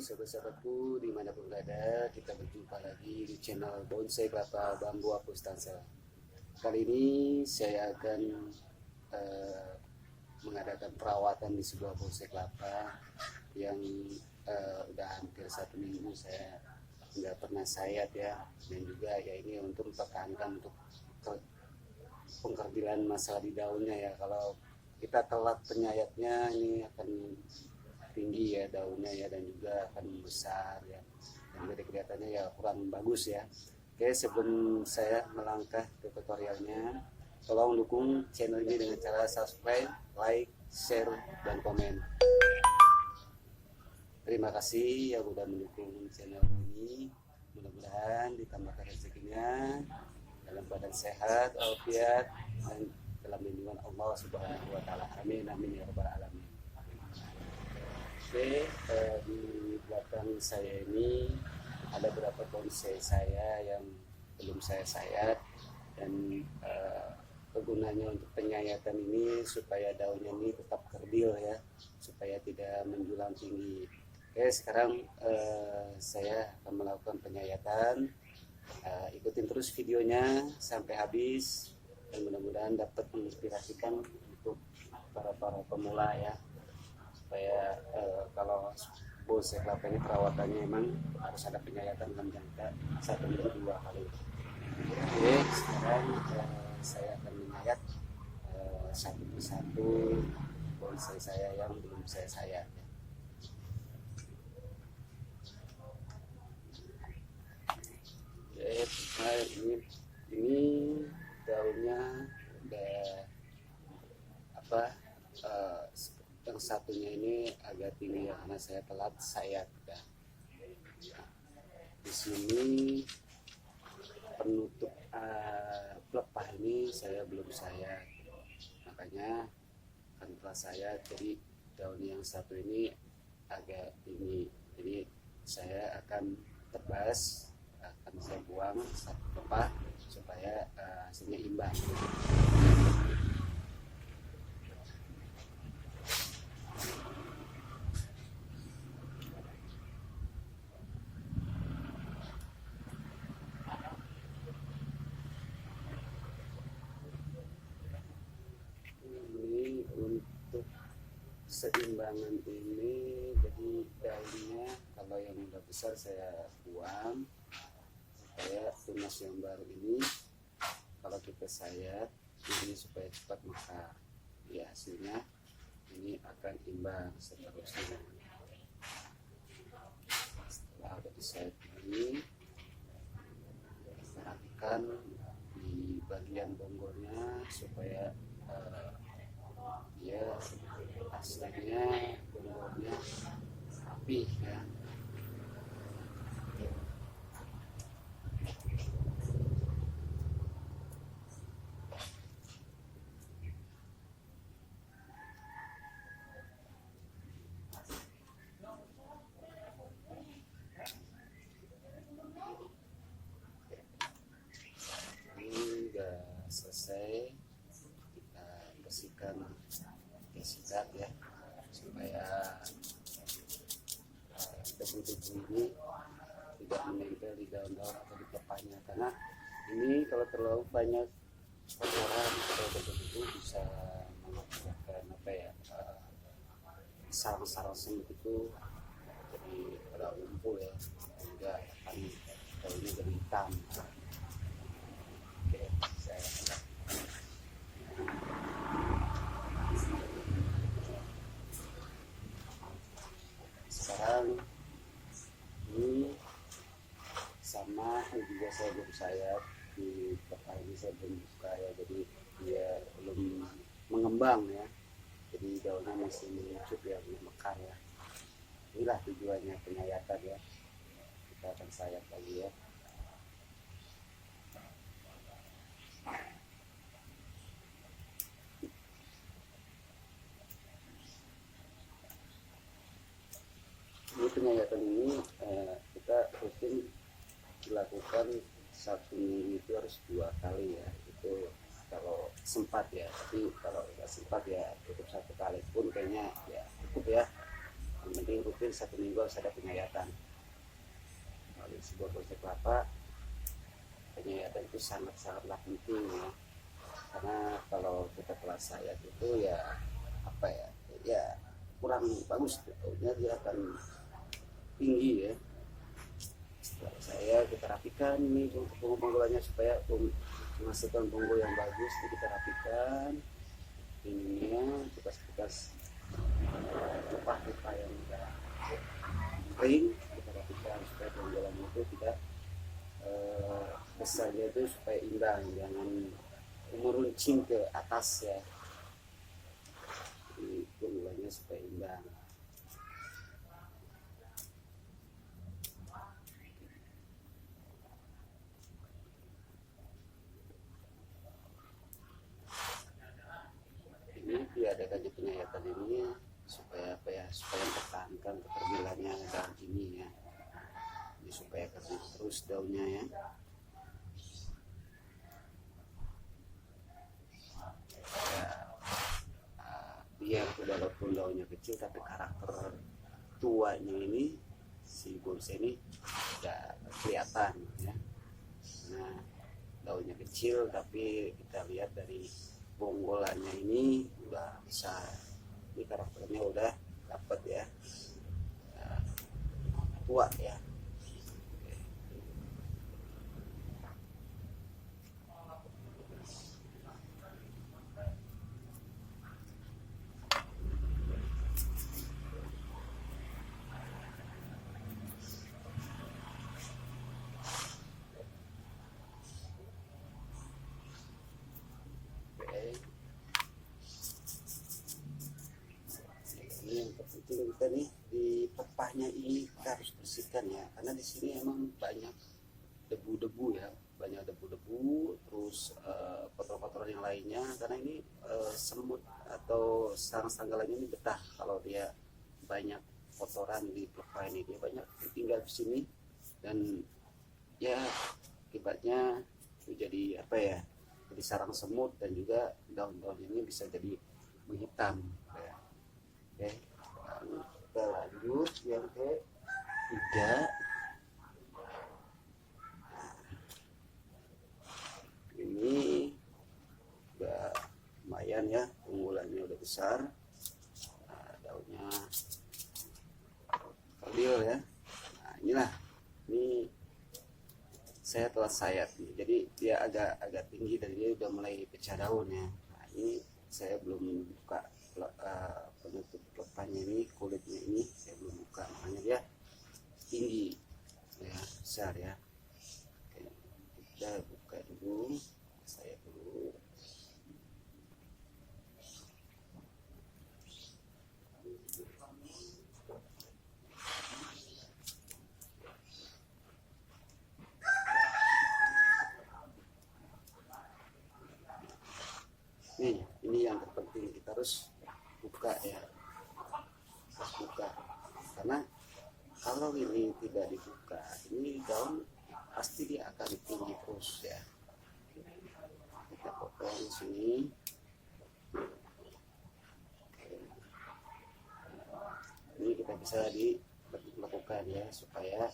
sahabat-sahabatku dimanapun berada, kita berjumpa lagi di channel Bonsai Kelapa Bambu Apustansa. Kali ini saya akan eh, mengadakan perawatan di sebuah bonsai kelapa yang udah hampir 1 minggu saya nggak pernah sayat ya, dan juga ya ini untuk mempertahankan untuk pengkerdilan masalah di daunnya ya. Kalau kita telat penyayatnya ini akan tinggi ya daunnya ya, dan juga akan besar ya, dan jadi kelihatannya ya kurang bagus ya. Oke, sebelum saya melangkah ke tutorialnya, tolong dukung channel ini dengan cara subscribe, like, share, dan komen. Terima kasih yang udah mendukung channel ini. Mudah-mudahan ditambahkan rezekinya dalam badan sehat, walafiat, dan dalam lindungan Allah Subhanahu wa taala. Amin amin ya rabbal alamin. Oke, di belakang saya ini ada beberapa bonsai saya yang belum saya sayat, dan kegunaannya untuk penyayatan ini supaya daunnya ini tetap kerdil ya, supaya tidak menjulang tinggi. Oke, sekarang saya akan melakukan penyayatan. Ikutin terus videonya sampai habis, dan mudah-mudahan dapat menginspirasikan untuk para pemula ya, supaya kalau bonsai kelapa ini perawatannya memang harus ada penyayatan dalam jangka 1-2 kali. Oke, sekarang saya akan menyayat satu persatu bonsai saya yang belum saya sayat ya. Oke, ini daunnya udah apa, yang satunya ini agak tinggi ya, karena saya telat sayat ya. Di sini penutup pelepah ini saya belum sayat, makanya akan telah sayat, jadi daun yang satu ini agak tinggi, jadi saya akan tebas, akan saya buang satu pelepah supaya hasilnya imbang. Ini untuk seimbangan ini, jadi daunnya kalau yang udah besar saya buang supaya tunas yang baru ini kalau kita sayat ini supaya cepat mekar ya, hasilnya ini akan imbang seterusnya. Setelah udah disayat ini, perhatikan di bagian bonggolnya supaya dia hasilnya bonggolnya rapi ya. Ini udah selesai, kita bersihkan pakai sikat ya, supaya debu-debu ini tidak menempel di daun-daun atau di pelepahnya, karena ini kalau terlalu banyak kotoran atau debu-debu bisa mengakibatkan apa ya, sarang-sarang semut itu jadi pada ngumpul ya, sehingga akan daunnya jadi hitam. Oke, saya sekarang ini sama, ini juga saya belum sayat, di pelepah ini saya belum buka ya, jadi dia belum mengembang ya, jadi daunnya masih mengecut ya, belum mekar ya. Inilah tujuannya penyayatan ya, kita akan sayat lagi ya. Ini penyayatan ini kita rutin dilakukan 1 minggu itu harus 2 kali ya, itu kalau sempat ya, tapi kalau nggak sempat ya cukup 1 kali pun kayaknya ya cukup ya. Yang penting rutin 1 minggu harus ada penyayatan. Kalau di sebuah bonsai kelapa, penyayatan itu sangat-sangatlah penting ya. Karena kalau kita telah sayat itu ya apa ya, ya kurang bagus daunnya, dia akan tinggi ya. Setelah saya kita rapikan ini bonggol-bonggolnya supaya menghasilkan bonggol yang bagus. Jadi kita rapikan ininya, bekas-bekas lupa-lupa yang udah kering kita rapikan supaya bonggolannya itu tidak besarnya itu supaya imbang, jangan meruncing ke atas ya. Jadi bonggolannya supaya imbang. Ini diadakannya penyayatan ini supaya apa ya, supaya mempertahankan keterbilannya daun ini ya. Jadi supaya kering terus daunnya ya. Biar walaupun daunnya kecil tapi karakter tuanya ini si bonsai ini tidak kelihatan ya. Nah, daunnya kecil tapi kita lihat dari bonggolannya ini udah besar. Ini karakternya udah dapat ya, tua ya. Yang terpenting kita nih di pepahnya ini kita harus bersihkan ya, karena di sini emang banyak debu-debu ya, banyak debu-debu, terus kotoran-kotoran yang lainnya, karena ini semut atau serangga lainnya ini betah kalau dia banyak kotoran di pelepah ini, dia banyak tinggal di sini dan ya akibatnya jadi apa ya, jadi sarang semut dan juga daun-daun ini bisa jadi menghitam ya. Oke, kita lanjut yang ketiga. Ini udah lumayan ya, unggulannya udah besar. Nah, daunnya kerdil ya. Nah, inilah, ini saya telah sayat nih, jadi dia agak tinggi dan dia udah mulai pecah daun ya. Nah, ini saya belum buka penutup pelepahnya ini, kulitnya ini saya belum buka, makanya dia tinggi ya, besar ya. Oke, kita buka dulu, saya dulu. Ini yang terpenting, kita harus buka ya, harus buka, karena kalau ini tidak dibuka, ini daun pasti dia akan tinggi terus ya. Kita potong di sini. Ini kita bisa dilakukan ya, supaya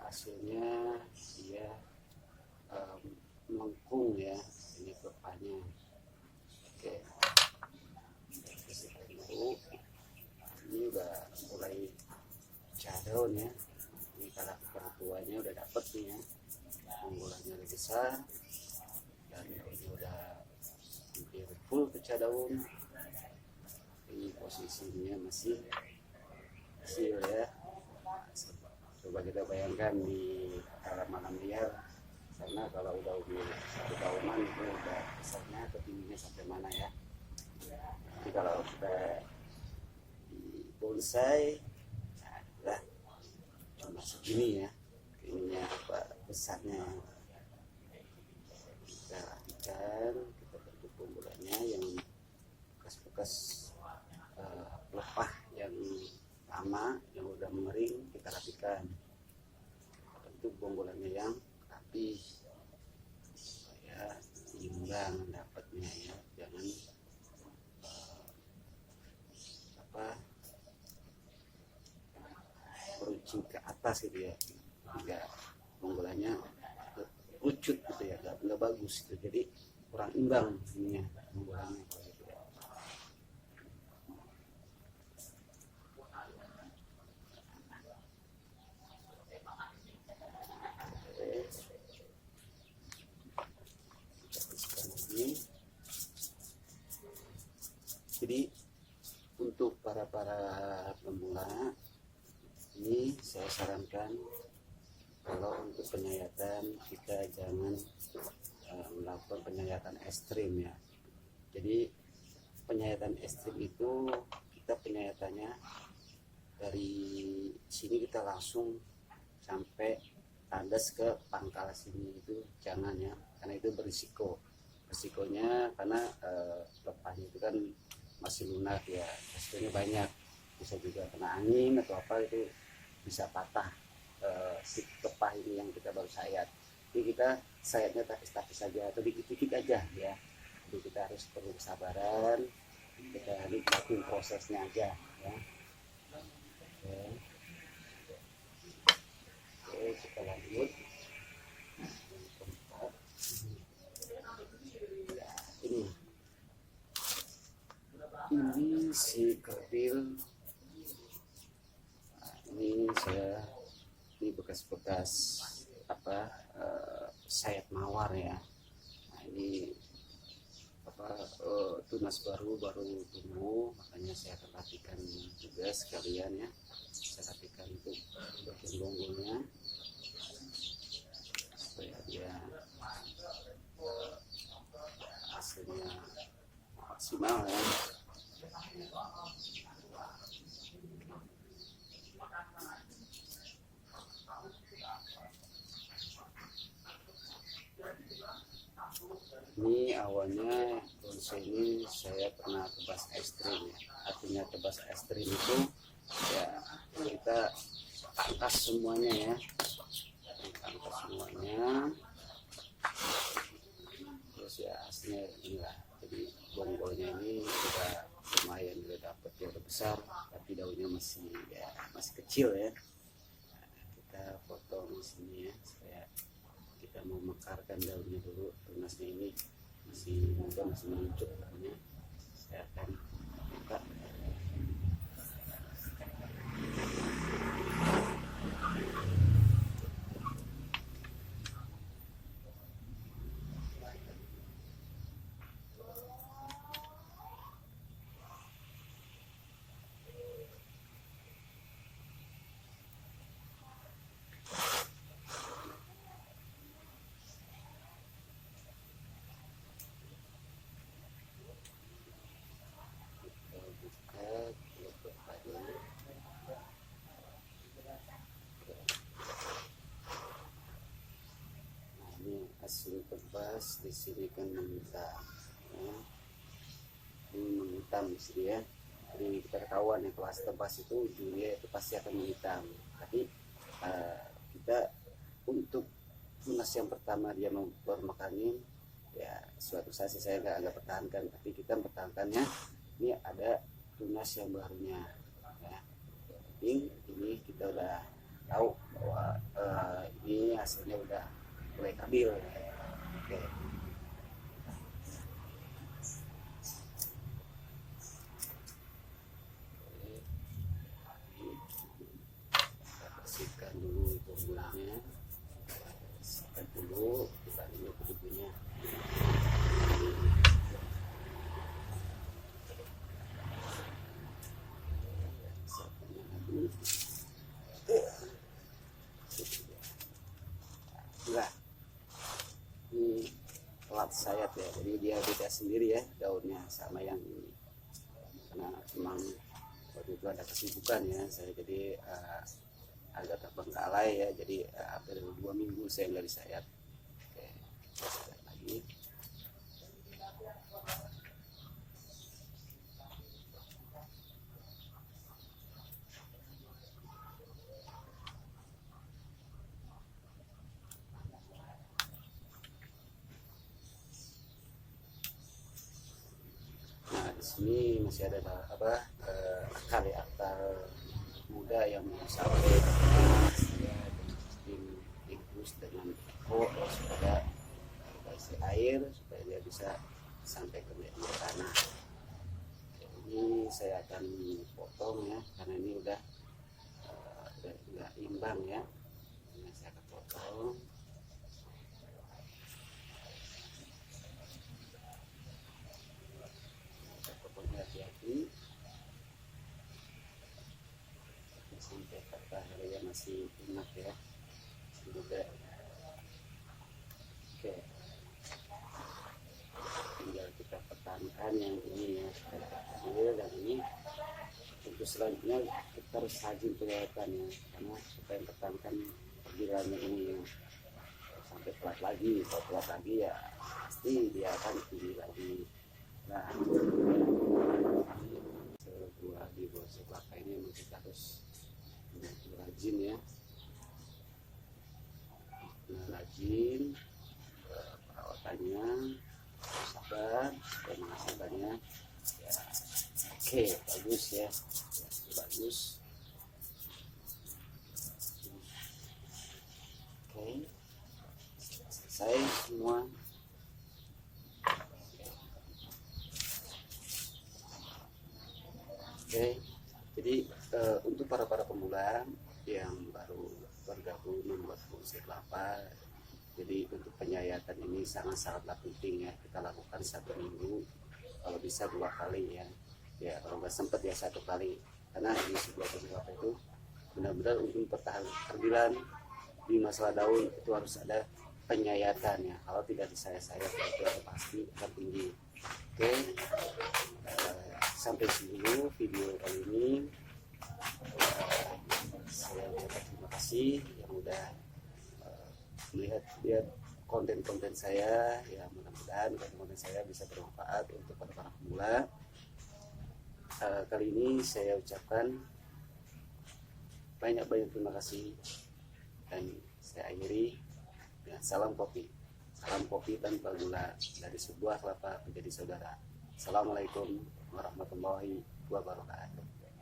hasilnya dia melengkung ya, ini pelepahnya. Oke, ini udah mulai pecah daun ya. Ini karakter tuanya udah dapet nih ya, unggulannya lebih besar dan ini udah hampir full pecah daun. Ini posisinya masih kecil ya. Coba kita bayangkan di malam liar, karena kalau udah umur 1 tahunan itu udah besarnya atau tingginya sampai mana ya. Jadi kalau kita di bonsai, nah, cuma segini ya, ininya apa besarnya. Kita rapikan, kita bentuk bonggolannya yang bekas-bekas pelepah yang lama yang udah mengering, kita rapikan, kita bentuk bonggolannya yang rapi supaya imbang dapatnya ya, jangan runcing ke atas gitu ya, tidak bonggolanya lucut gitu ya, nggak bagus gitu, jadi kurang imbang ininya bonggolanya gitu ya. Jadi untuk para pemula ini saya sarankan kalau untuk penyayatan kita jangan melakukan penyayatan ekstrim ya. Jadi penyayatan ekstrim itu kita penyayatannya dari sini kita langsung sampai tandas ke pangkal sini, itu jangan ya, karena itu resikonya karena lepahnya itu kan masih lunak ya, resikonya banyak, bisa juga kena angin atau apa, itu bisa patah si lepah ini yang kita baru sayat. Jadi kita sayatnya tapis-tapis saja atau dikit-dikit aja ya, jadi kita harus perlu kesabaran, kita nikmatin prosesnya aja ya. Oke, kita lanjut. Ini si kerdil, nah, ini bekas-bekas apa sayap mawar ya. Nah, ini tunas baru tumbuh, makanya saya perhatikan juga sekalian ya, saya perhatikan untuk bagian bonggolnya supaya dia hasilnya maksimal ya. Ini awalnya bonsai ini saya pernah tebas ekstrim ya. Artinya tebas ekstrim itu ya kita tangkas semuanya ya, tangkas semuanya, terus ya hasilnya inilah. Jadi bonggolnya ini sudah lumayan, udah dapat ya, udah besar, tapi daunnya masih kecil ya. Nah, kita potong di sini ya, supaya kita mau mekarkan daunnya dulu. Tunasnya ini masih muda, masih meluncur daunnya, saya akan buka. Hasil tebas di sini kan menghitam ya. Ini menghitam di sini ya, jadi kita ketahuan ya kalau hasil tebas itu ujungnya itu pasti akan menghitam. Tapi kita untuk tunas yang pertama dia mempermekanin ya, suatu saat saya nggak pertahankan, tapi kita mempertahankannya. Ini ada tunas yang barunya ya. Ini kita udah tahu bahwa ini hasilnya udah mulai stabil. Oke. Kita bersihkan dulu bonggolnya, bersihkan dulu, kita dulu kudunya. Nah, ini pelat sayap ya, jadi dia beda sendiri ya daunnya sama yang ini, karena memang waktu itu ada kesibukan ya saya, jadi agak terbengkalai ya, jadi hampir 2 minggu saya nggak disayat. Oke, kita sayat lagi. Ini masih ada akar ya, akar muda yang sampai air supaya dia bisa sampai ke media tanah. Ini saya akan potong ya, karena ini udah nggak imbang ya. Ini saya akan potong. Potongnya hati-hati sampai matahari masih enak ya, muda. Oke, tinggal kita pertahankan yang ini ya, dan ini untuk selanjutnya kita harus rajin pengawasannya, karena supaya pertahankan pergilannya ini ya. Sampai telat lagi, kalau telat lagi ya pasti dia akan tinggi lagi. Nah, sebuah di bawah kelapa ini memang kita harus rajin ya, rajin perawatannya, sabar dan menghasilkannya ya. Oke, bagus ya, bagus. Oke, selesai semua. Oke, jadi untuk para pemula yang baru bergabung membuat bonsai kelapa, jadi untuk penyayatan ini sangat-sangatlah penting ya, kita lakukan 1 minggu, kalau bisa 2 kali ya. Ya kalau nggak sempat ya 1 kali, karena di sebuah bonsai kelapa itu benar-benar untuk pertahanan terbilan di masalah daun itu harus ada penyayatannya. Kalau tidak disayat-sayat itu pasti akan tinggi. Oke, sampai sini dulu video kali ini. Saya ucapkan terima kasih yang udah lihat konten-konten saya ya, mudah-mudahan konten saya bisa bermanfaat untuk para pemula. Kali ini saya ucapkan banyak-banyak terima kasih, dan saya akhiri dengan salam kopi tanpa gula, dari sebuah kelapa menjadi saudara. Assalamualaikum warahmatullahi wabarakatuh.